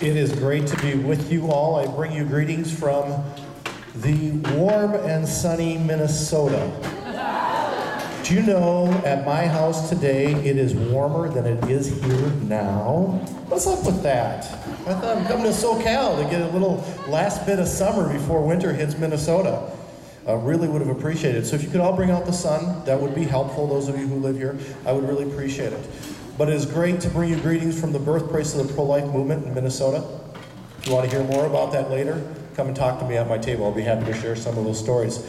It is great to be with you all. I bring you greetings from the warm and sunny Minnesota. Do you know at my house today it is warmer than it is here now? What's up with that? I thought I'm coming to SoCal to get a little last bit of summer before winter hits Minnesota. Really would have appreciated it. So if you could all bring out the sun, that would be helpful. Those of you who live here, I would really appreciate it. But it is great to bring you greetings from the birthplace of the pro-life movement in Minnesota. If you want to hear more about that later, come and talk to me at my table. I'll be happy to share some of those stories.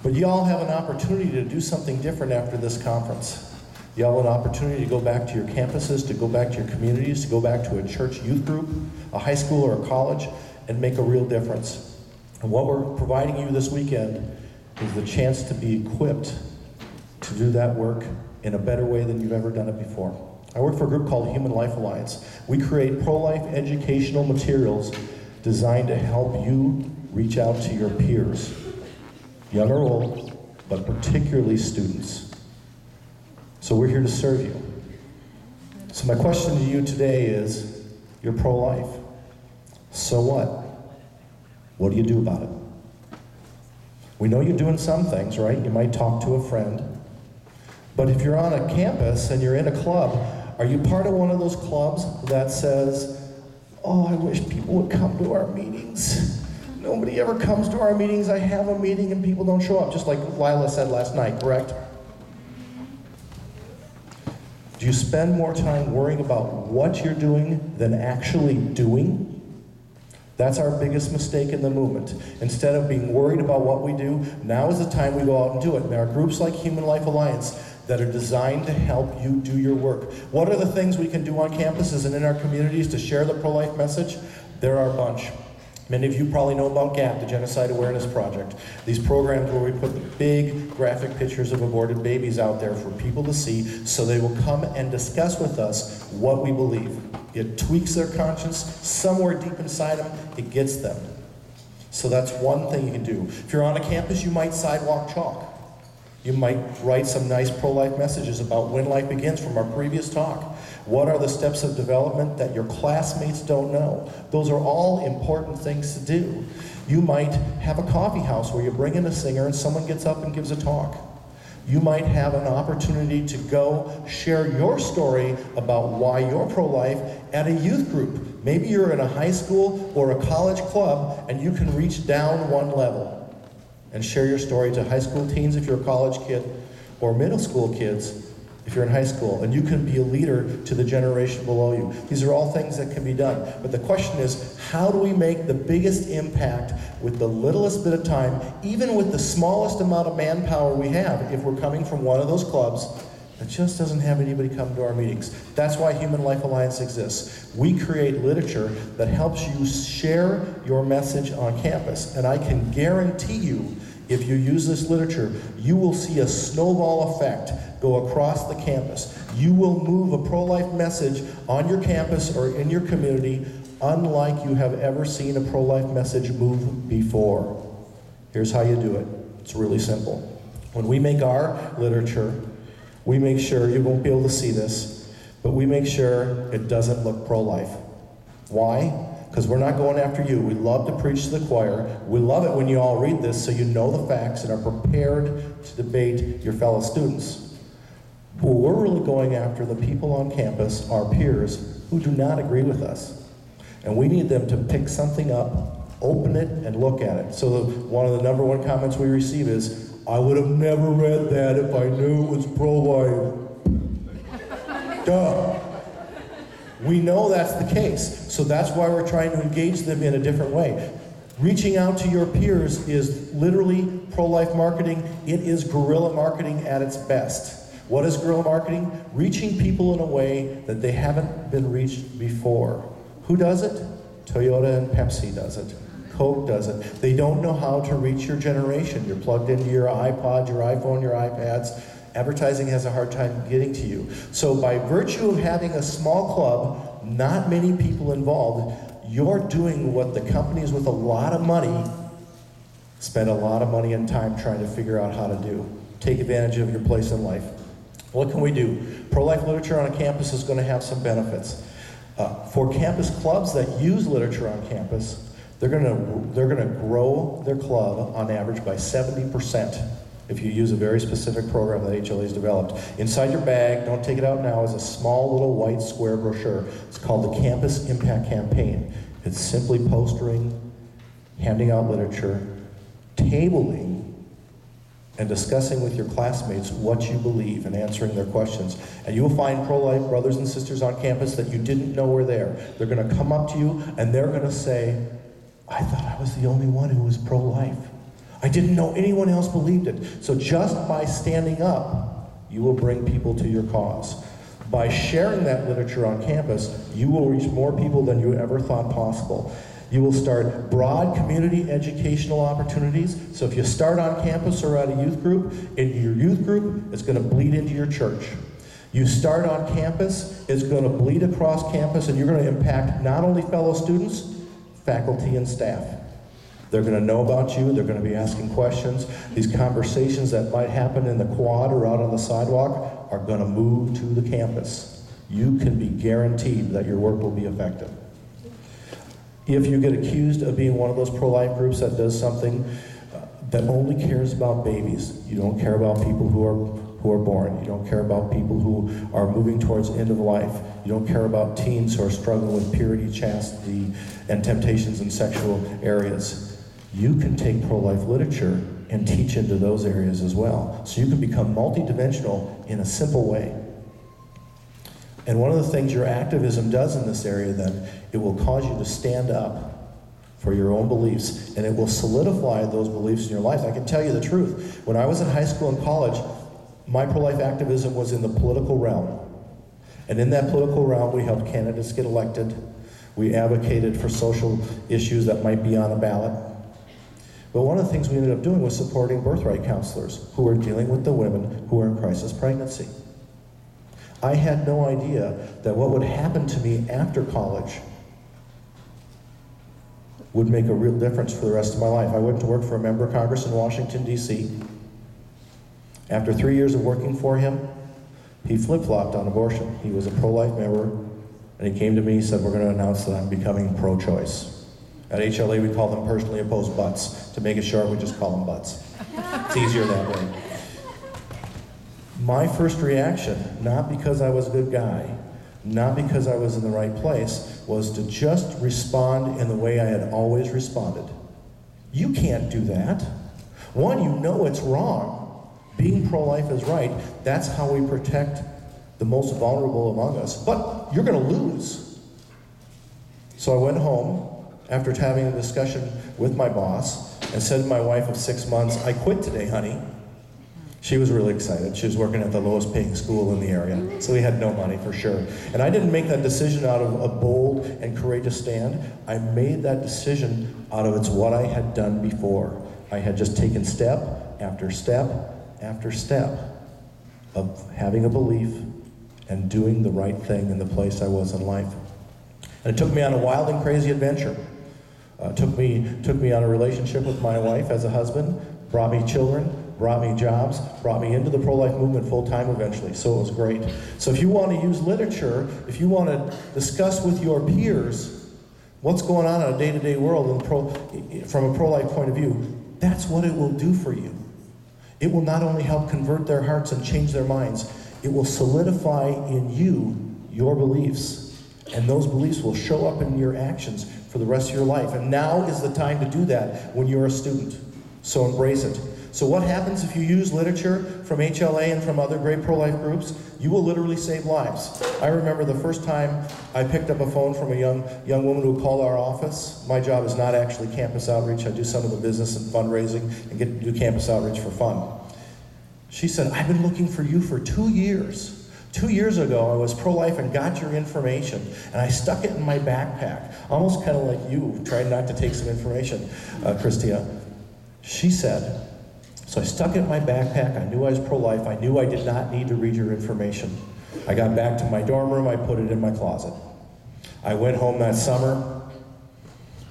But you all have an opportunity to do something different after this conference. You all have an opportunity to go back to your campuses, to go back to your communities, to go back to a church youth group, a high school or a college, and make a real difference. And what we're providing you this weekend is the chance to be equipped to do that work in a better way than you've ever done it before. I work for a group called Human Life Alliance. We create pro-life educational materials designed to help you reach out to your peers, young or old, but particularly students. So we're here to serve you. So my question to you today is, you're pro-life. So what? What do you do about it? We know you're doing some things, right? You might talk to a friend. But if you're on a campus and you're in a club, are you part of one of those clubs that says, oh, I wish people would come to our meetings. Nobody ever comes to our meetings. I have a meeting and people don't show up, just like Lila said last night, correct? Do you spend more time worrying about what you're doing than actually doing? That's our biggest mistake in the movement. Instead of being worried about what we do, now is the time we go out and do it. And there are groups like Human Life Alliance that are designed to help you do your work. What are the things we can do on campuses and in our communities to share the pro-life message? There are a bunch. Many of you probably know about GAP, the Genocide Awareness Project. These programs where we put the big graphic pictures of aborted babies out there for people to see so they will come and discuss with us what we believe. It tweaks their conscience. Somewhere deep inside them, it gets them. So that's one thing you can do. If you're on a campus, you might sidewalk chalk. You might write some nice pro-life messages about when life begins from our previous talk. What are the steps of development that your classmates don't know? Those are all important things to do. You might have a coffee house where you bring in a singer and someone gets up and gives a talk. You might have an opportunity to go share your story about why you're pro-life at a youth group. Maybe you're in a high school or a college club and you can reach down one level and share your story to high school teens if you're a college kid, or middle school kids if you're in high school, and you can be a leader to the generation below you. These are all things that can be done. But the question is, how do we make the biggest impact with the littlest bit of time, even with the smallest amount of manpower we have, if we're coming from one of those clubs that just doesn't have anybody come to our meetings? That's why Human Life Alliance exists. We create literature that helps you share your message on campus. And I can guarantee you, if you use this literature, you will see a snowball effect go across the campus. You will move a pro-life message on your campus or in your community unlike you have ever seen a pro-life message move before. Here's how you do it. It's really simple. When we make our literature, we make sure, you won't be able to see this, but we make sure it doesn't look pro-life. Why? Because we're not going after you. We love to preach to the choir. We love it when you all read this so you know the facts and are prepared to debate your fellow students. But we're really going after the people on campus, our peers, who do not agree with us. And we need them to pick something up, open it, and look at it. So one of the number one comments we receive is, I would have never read that if I knew it was pro-life. Duh. We know that's the case, so that's why we're trying to engage them in a different way. Reaching out to your peers is literally pro-life marketing. It is guerrilla marketing at its best. What is guerrilla marketing? Reaching people in a way that they haven't been reached before. Who does it? Toyota and Pepsi does it. Coke does it. They don't know how to reach your generation. You're plugged into your iPod, your iPhone, your iPads. Advertising has a hard time getting to you. So by virtue of having a small club, not many people involved, you're doing what the companies with a lot of money spend a lot of money and time trying to figure out how to do. Take advantage of your place in life. What can we do? Pro-life literature on a campus is going to have some benefits. For campus clubs that use literature on campus, they're gonna grow their club on average by 70% if you use a very specific program that HLA has developed. Inside your bag, don't take it out now, is a small little white square brochure. It's called the Campus Impact Campaign. It's simply postering, handing out literature, tabling, and discussing with your classmates what you believe and answering their questions. And you will find pro-life brothers and sisters on campus that you didn't know were there. They're gonna come up to you and they're gonna say, I thought I was the only one who was pro-life. I didn't know anyone else believed it. So just by standing up, you will bring people to your cause. By sharing that literature on campus, you will reach more people than you ever thought possible. You will start broad community educational opportunities. So if you start on campus or at a youth group, in your youth group, it's gonna bleed into your church. You start on campus, it's gonna bleed across campus, and you're gonna impact not only fellow students, faculty and staff. They're gonna know about you, they're gonna be asking questions. These conversations that might happen in the quad or out on the sidewalk are gonna move to the campus. You can be guaranteed that your work will be effective. If you get accused of being one of those pro-life groups that does something that only cares about babies, you don't care about people who are born, you don't care about people who are moving towards end of life, you don't care about teens who are struggling with purity, chastity, and temptations in sexual areas, you can take pro-life literature and teach into those areas as well. So you can become multidimensional in a simple way. And one of the things your activism does in this area then, it will cause you to stand up for your own beliefs, and it will solidify those beliefs in your life. I can tell you the truth. When I was in high school and college, my pro-life activism was in the political realm. And in that political realm, we helped candidates get elected. We advocated for social issues that might be on a ballot. But one of the things we ended up doing was supporting birthright counselors who were dealing with the women who were in crisis pregnancy. I had no idea that what would happen to me after college would make a real difference for the rest of my life. I went to work for a member of Congress in Washington, D.C. After 3 years of working for him, he flip-flopped on abortion. He was a pro-life member, and he came to me and said, we're going to announce that I'm becoming pro-choice. At HLA, we call them personally opposed butts. To make it short, we just call them butts. It's easier that way. My first reaction, not because I was a good guy, not because I was in the right place, was to just respond in the way I had always responded. You can't do that. One, you know it's wrong. Being pro-life is right. That's how we protect the most vulnerable among us. But you're going to lose. So I went home after having a discussion with my boss and said to my wife of 6 months, I quit today, honey. She was really excited. She was working at the lowest paying school in the area, so we had no money for sure. And I didn't make that decision out of a bold and courageous stand. I made that decision out of it's what I had done before. I had just taken step after step after step of having a belief and doing the right thing in the place I was in life. And it took me on a wild and crazy adventure. Took me on a relationship with my wife as a husband, brought me children, brought me jobs, brought me into the pro-life movement full-time eventually, so it was great. So if you want to use literature, if you want to discuss with your peers what's going on in a day-to-day world from a pro-life point of view, that's what it will do for you. It will not only help convert their hearts and change their minds, it will solidify in you your beliefs, and those beliefs will show up in your actions for the rest of your life. And now is the time to do that when you're a student, so embrace it. So what happens if you use literature from HLA and from other great pro-life groups? You will literally save lives. I remember the first time I picked up a phone from a young woman who called our office. My job is not actually campus outreach. I do some of the business and fundraising and do campus outreach for fun. She said, I've been looking for you for 2 years. 2 years ago, I was pro-life and got your information, and I stuck it in my backpack, almost kind of like you, tried not to take some information, Christina. She said, so I stuck it in my backpack. I knew I was pro-life. I knew I did not need to read your information. I got back to my dorm room. I put it in my closet. I went home that summer,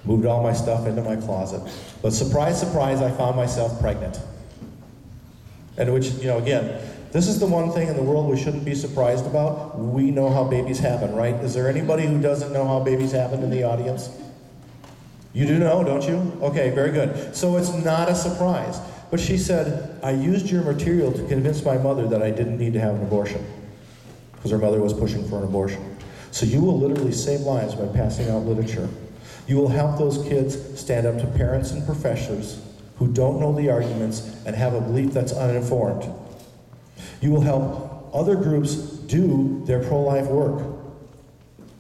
moved all my stuff into my closet. But surprise, surprise, I found myself pregnant. And which, again, This is the one thing in the world we shouldn't be surprised about. We know how babies happen, right? Is there anybody who doesn't know how babies happen in the audience? You do know, don't you? Okay, very good. So it's not a surprise. But she said, I used your material to convince my mother that I didn't need to have an abortion, because her mother was pushing for an abortion. So you will literally save lives by passing out literature. You will help those kids stand up to parents and professors who don't know the arguments and have a belief that's uninformed. You will help other groups do their pro-life work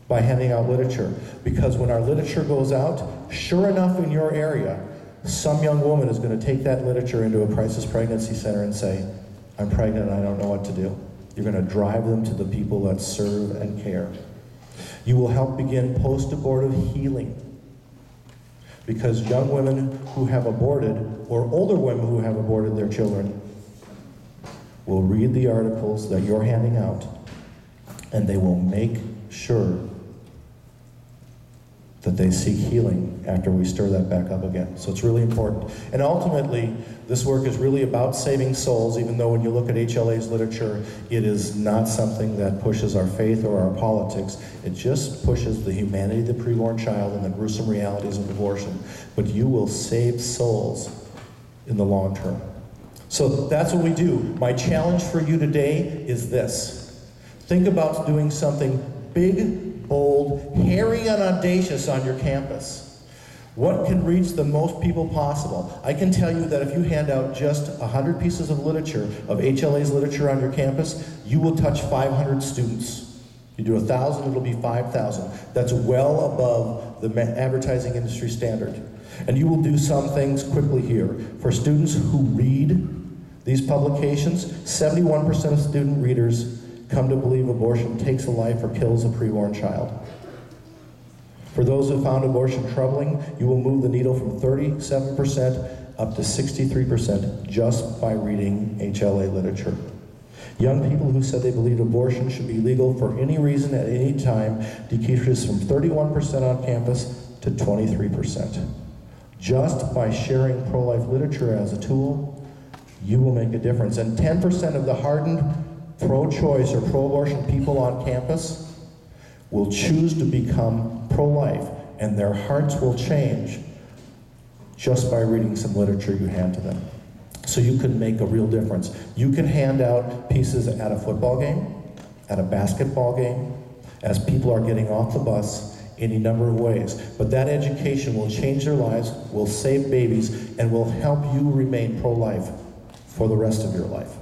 by handing out literature. Because when our literature goes out, sure enough in your area, some young woman is going to take that literature into a crisis pregnancy center and say, I'm pregnant and I don't know what to do. You're going to drive them to the people that serve and care. You will help begin post-abortive healing. Because young women who have aborted, or older women who have aborted their children, will read the articles that you're handing out, and they will make sure that they seek healing after we stir that back up again. So it's really important. And ultimately, this work is really about saving souls, even though when you look at HLA's literature, it is not something that pushes our faith or our politics. It just pushes the humanity of the preborn child and the gruesome realities of abortion. But you will save souls in the long term. So that's what we do. My challenge for you today is this. Think about doing something big, bold, hairy, and audacious on your campus. What can reach the most people possible? I can tell you that if you hand out just 100 pieces of literature, of HLA's literature on your campus, you will touch 500 students. You do 1,000, it'll be 5,000. That's well above the advertising industry standard. And you will do some things quickly here. For students who read these publications, 71% of student readers come to believe abortion takes a life or kills a preborn child. For those who found abortion troubling, you will move the needle from 37% up to 63% just by reading HLA literature. Young people who said they believed abortion should be legal for any reason at any time decreases from 31% on campus to 23%. Just by sharing pro-life literature as a tool, you will make a difference. And 10% of the hardened pro-choice or pro-abortion people on campus will choose to become pro-life, and their hearts will change just by reading some literature you hand to them. So you can make a real difference. You can hand out pieces at a football game, at a basketball game, as people are getting off the bus, any number of ways. But that education will change their lives, will save babies, and will help you remain pro-life for the rest of your life.